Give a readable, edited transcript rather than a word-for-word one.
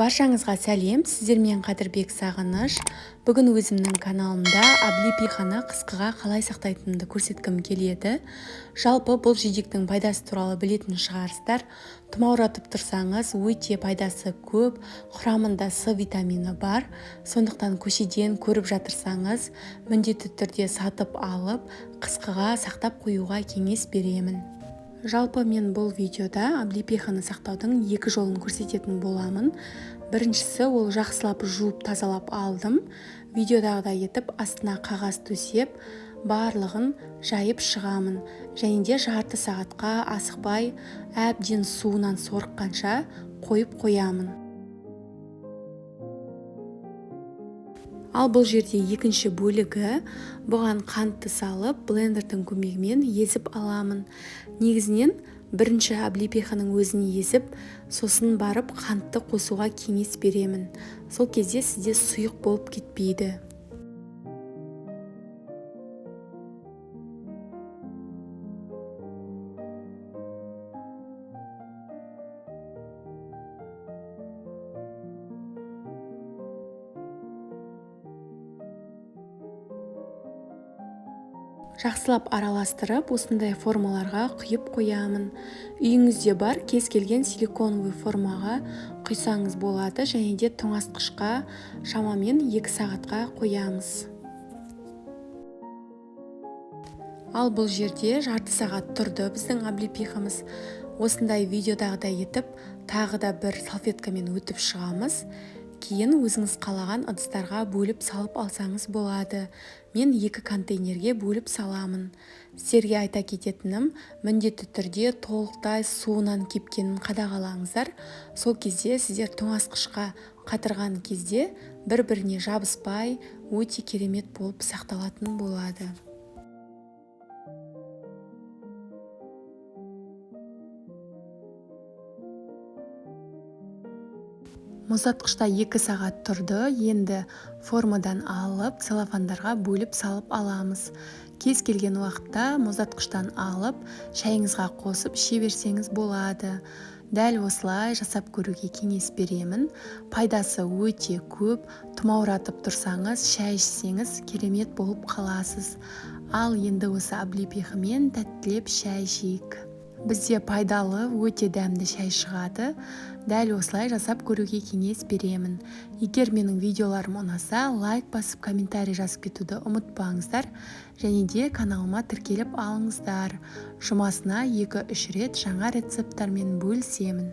Баршаңызға сәлем, сіздермен Қадырбек Сағыныш. Бүгін өзімнің каналымда облепиханы қысқыға қалай сақтайтынымды көрсеткім келеді. Жалпы бұл жидектің пайдасы туралы білетін шығарсыздар. Тұмауратып тұрсаңыз, өте пайдасы көп, құрамында С витамині бар. Сондықтан көшеден көріп жатырсаңыз, міндетті түрде сатып алып, қысқыға сақтап қоюға кеңес беремін. Жалпы мен бұл видеода облепиханы сақтаудың екі жолын көрсететін боламын. Біріншісі, ол жақсылап жуып тазалап алдым. Видеодағыдай етіп астына қағаз төсеп, барлығын жайып шығамын. Және де жарты сағатқа асықпай, әбден суынан сорыққанша қойып қоямын. Ал бұл жерде екінші бөлігі, бұған қантты салып, блендердің көмегімен езіп аламын. Негізінен бірінші облепиханың өзін езіп, сосын барып қантты қосуға кеңес беремін. Сол кезде сізде сұйық болып кетпейді. Жақсылап араластырып, осындай формаларға құйып қоямын. Үйіңізде бар кез келген силиконовый формаға құйсаңыз болады, және де тоңазытқышқа шамамен 2 сағатқа қоямыз. Ал бұл жерде жарты сағат тұрды біздің облепихамыз. Осындай видеодағыдай етіп, тағы да бір салфеткамен өтіп шығамыз. Кейін өзіңіз қалаған ыдыстарға бөліп салып алсаңыз болады. Мен 2 контейнерге бөліп саламын. Сіздерге айта кететінім, міндетті түрде толықтай суынан кепкенін қадағалаңыздар. Сол кезде сіздер тоңазытқышқа қатырған кезде бір-біріне жабыспай, өте керемет болып сақталатын болады. Мұздатқышта 2 сағат тұрды, енді формадан алып, целлофандарға бөліп салып аламыз. Кез келген уақытта мұздатқыштан алып, шайыңызға қосып іше берсеңіз болады. Дәл осылай жасап көруге кеңес беремін. Пайдасы өте көп, тұмауратып тұрсаңыз, шай ішсеңіз керемет болып қаласыз. Ал енді осы облепихамен тәттілеп шай ішейік. Бізде пайдалы, өте дәмді шай шығады. Дәл осылай жасап көруге кеңес беремін. Егер менің видеоларым ұнаса, лайк басып, комментарий жазып кетуді ұмытпаңыздар. Және де каналыма тіркеліп алыңыздар. Жұмасына 2-3 рет жаңа рецепттармен бөлісемін.